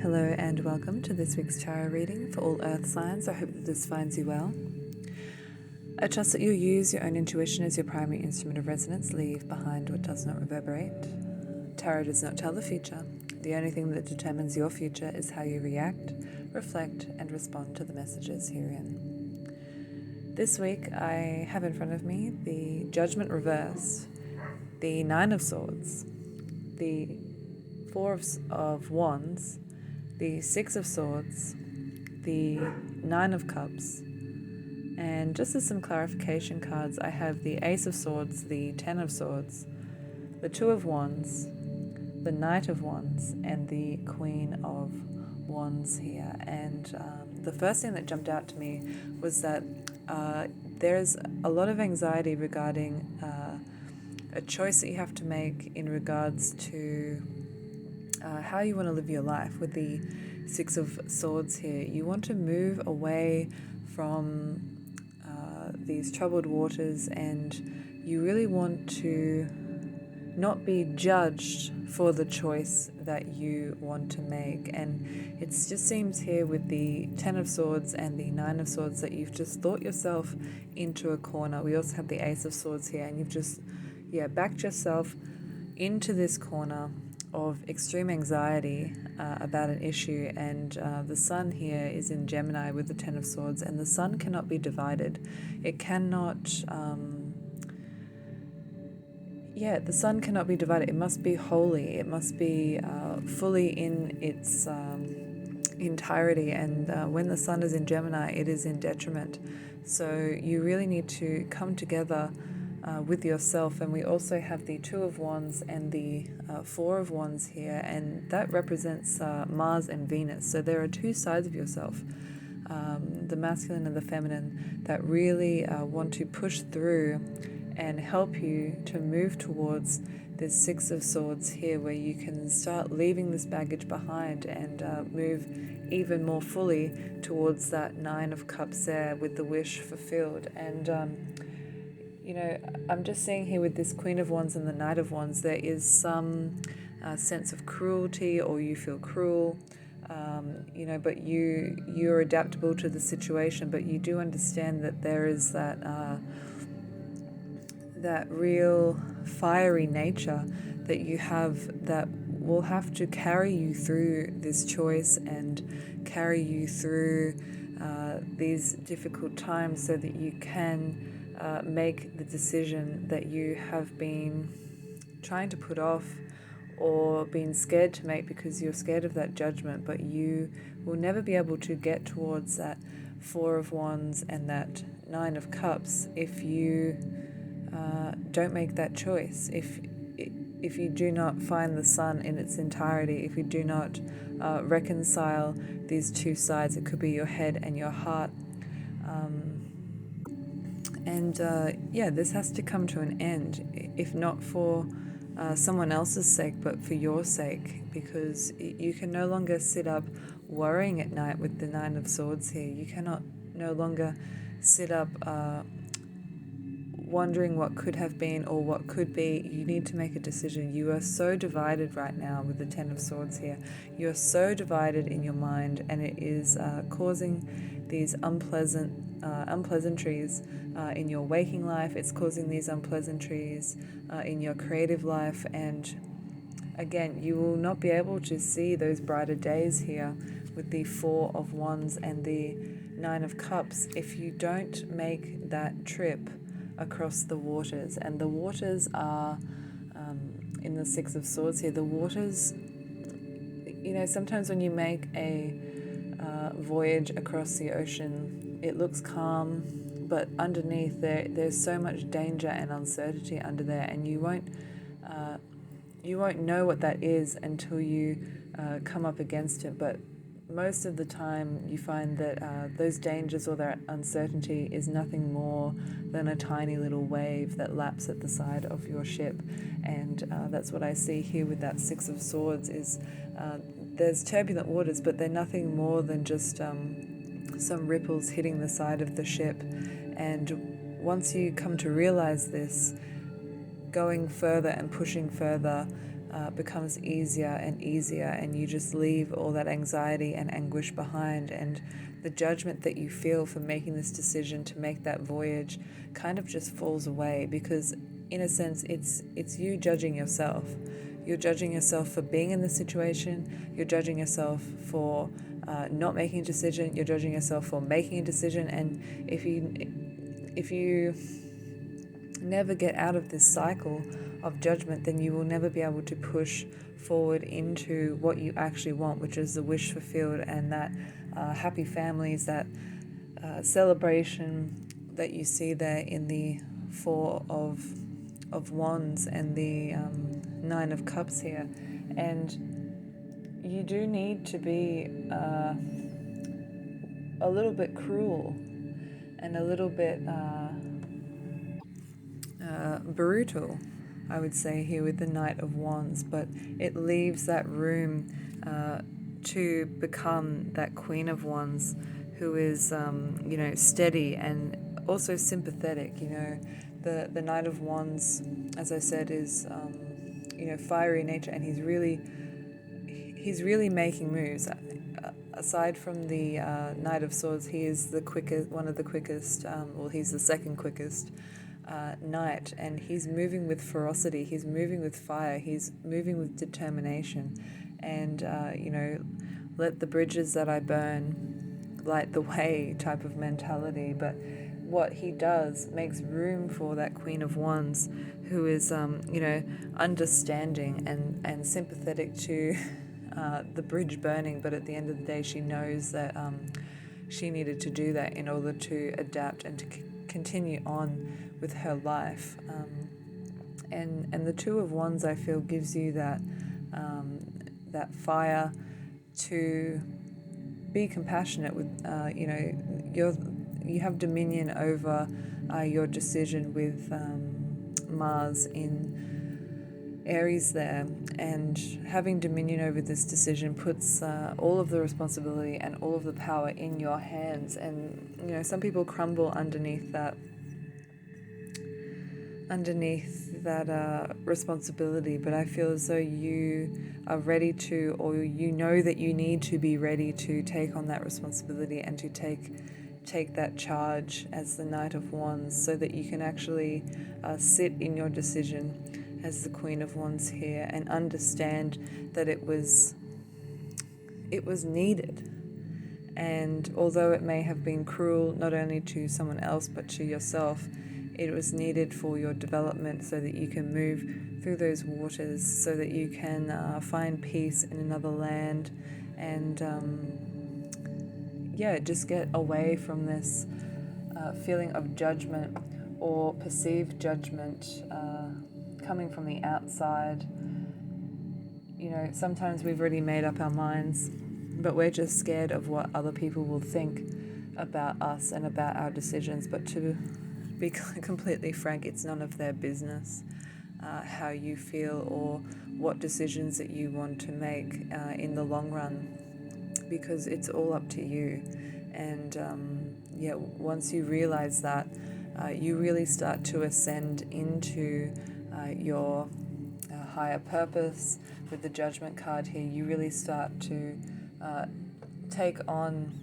Hello and welcome to this week's tarot reading for all earth signs. I hope that this finds you well. I trust that you'll use your own intuition as your primary instrument of resonance. Leave behind what does not reverberate. Tarot does not tell the future. The only thing that determines your future is how you react, reflect, and respond to the messages herein. This week I have in front of me the Judgment reverse, the Nine of Swords, the Four of Wands, the Six of Swords, the Nine of Cups, and just as some clarification cards, I have the Ace of Swords, the Ten of Swords, the Two of Wands, the Knight of Wands, and the Queen of Wands here. And the first thing that jumped out to me was that there's a lot of anxiety regarding a choice that you have to make in regards to how you want to live your life. With the Six of Swords here, you want to move away from these troubled waters, and you really want to not be judged for the choice that you want to make. And it just seems here with the Ten of Swords and the Nine of Swords that you've just thought yourself into a corner. We also have the Ace of Swords here, and you've just backed yourself into this corner of extreme anxiety about an issue. And the Sun here is in Gemini with the Ten of Swords, and the Sun cannot be divided. It cannot the Sun cannot be divided. It must be holy. It must be fully in its entirety. And when the Sun is in Gemini, it is in detriment. So you really need to come together with yourself. And we also have the Two of Wands and the Four of Wands here, and that represents Mars and Venus. So there are two sides of yourself, the masculine and the feminine, that really want to push through and help you to move towards this Six of Swords here, where you can start leaving this baggage behind and move even more fully towards that Nine of Cups there with the wish fulfilled. And I'm just seeing here with this Queen of Wands and the Knight of Wands, there is some sense of cruelty, or you feel cruel, but you're adaptable to the situation, but you do understand that there is that real fiery nature that you have that will have to carry you through this choice and carry you through these difficult times, so that you can make the decision that you have been trying to put off or been scared to make because you're scared of that judgment. But you will never be able to get towards that Four of Wands and that Nine of Cups if you don't make that choice. If you do not find the Sun in its entirety, if you do not reconcile these two sides, it could be your head and your heart. This has to come to an end, if not for someone else's sake, but for your sake, because you can no longer sit up worrying at night with the Nine of Swords here. You cannot no longer sit up wondering what could have been or what could be. You need to make a decision. You are so divided right now with the Ten of Swords here. You are so divided in your mind, and it is causing these unpleasantries in your waking life. It's causing these unpleasantries in your creative life. And again, you will not be able to see those brighter days here with the Four of Wands and the Nine of Cups if you don't make that trip across the waters. And the waters are in the Six of Swords here. The waters, sometimes when you make a voyage across the ocean, it looks calm, but underneath there's so much danger and uncertainty under there, and you won't know what that is until you come up against it. But most of the time you find that those dangers or that uncertainty is nothing more than a tiny little wave that laps at the side of your ship. And that's what I see here with that Six of Swords is there's turbulent waters, but they're nothing more than just some ripples hitting the side of the ship. And once you come to realize this, going further and pushing further becomes easier and easier, and you just leave all that anxiety and anguish behind, and the judgment that you feel for making this decision to make that voyage kind of just falls away, because in a sense it's you judging yourself. You're judging yourself for being in this situation, you're judging yourself for not making a decision, you're judging yourself for making a decision, and if you never get out of this cycle of judgment, then you will never be able to push forward into what you actually want, which is the wish fulfilled, and that happy families, that celebration that you see there in the Four of Wands and the Nine of Cups here. And you do need to be a little bit cruel and a little bit brutal, I would say, here with the Knight of Wands, but it leaves that room to become that Queen of Wands, who is, steady and also sympathetic. The Knight of Wands, as I said, is, fiery in nature, and he's really making moves. Aside from the Knight of Swords, he is one of the quickest, he's the second quickest knight, and he's moving with ferocity, he's moving with fire, he's moving with determination, and let the bridges that I burn light the way type of mentality. But what he does makes room for that Queen of Wands, who is understanding and sympathetic to the bridge burning, but at the end of the day she knows that she needed to do that in order to adapt and to continue on with her life. And the Two of Wands, I feel, gives you that fire to be compassionate with, you have dominion over your decision with Mars in Aries there, and having dominion over this decision puts all of the responsibility and all of the power in your hands. And some people crumble underneath that responsibility, but I feel as though you are ready to, or that you need to be ready to take on that responsibility and to take that charge as the Knight of Wands, so that you can actually sit in your decision as the Queen of Wands here and understand that it was needed. And although it may have been cruel not only to someone else but to yourself, it was needed for your development, so that you can move through those waters, so that you can find peace in another land, and just get away from this feeling of judgment or perceived judgment coming from the outside. Sometimes we've already made up our minds, but we're just scared of what other people will think about us and about our decisions. But to be completely frank, it's none of their business how you feel or what decisions that you want to make in the long run, because it's all up to you. And once you realize that, you really start to ascend into your higher purpose. With the Judgment card here, you really start to take on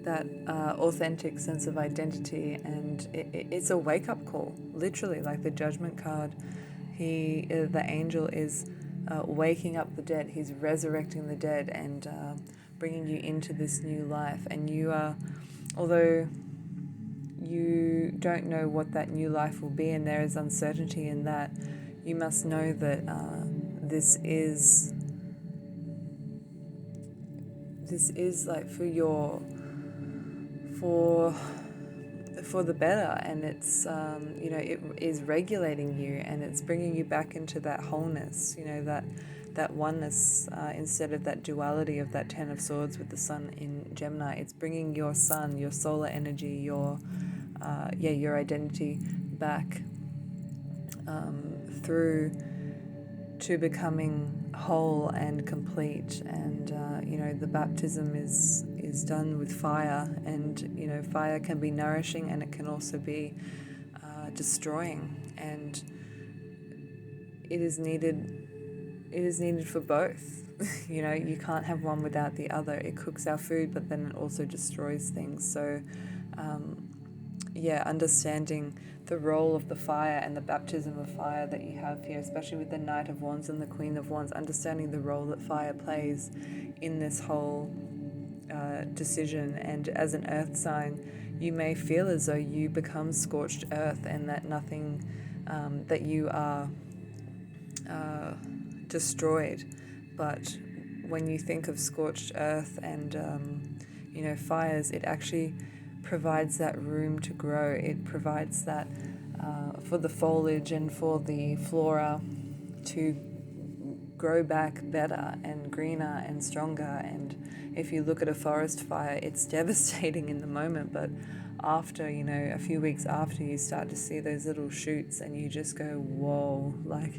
that authentic sense of identity, and it's a wake-up call, literally. Like the Judgment card, the angel is waking up the dead, he's resurrecting the dead and bringing you into this new life. And you are, although you don't know what that new life will be, and there is uncertainty in that, you must know that this is like for the better, and it's it is regulating you, and it's bringing you back into that wholeness, that oneness, instead of that duality of that Ten of Swords with the Sun in Gemini. It's bringing your sun, your solar energy, your identity back through to becoming whole and complete. And the baptism is done with fire, and fire can be nourishing, and it can also be destroying, and it is needed it is needed for both. You know, you can't have one without the other. It cooks our food, but then it also destroys things. So, understanding the role of the fire and the baptism of fire that you have here, especially with the Knight of Wands and the Queen of Wands, understanding the role that fire plays in this whole decision. And as an earth sign, you may feel as though you become scorched earth and that nothing, that you are destroyed. But when you think of scorched earth and, fires, it actually provides that room to grow. It provides that for the foliage and for the flora to grow back better and greener and stronger. And if you look at a forest fire, it's devastating in the moment, but after, a few weeks after, you start to see those little shoots and you just go, whoa, like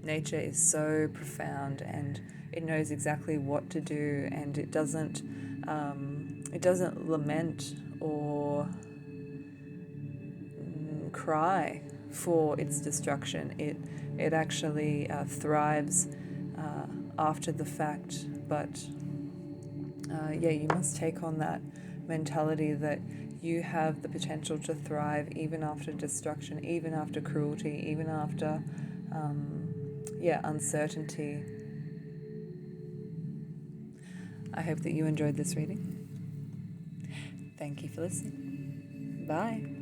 nature is so profound and it knows exactly what to do, and it doesn't lament or cry for its destruction. It actually thrives after the fact. But you must take on that mentality that you have the potential to thrive even after destruction, even after cruelty, even after uncertainty. I hope that you enjoyed this reading. Thank you for listening. Bye.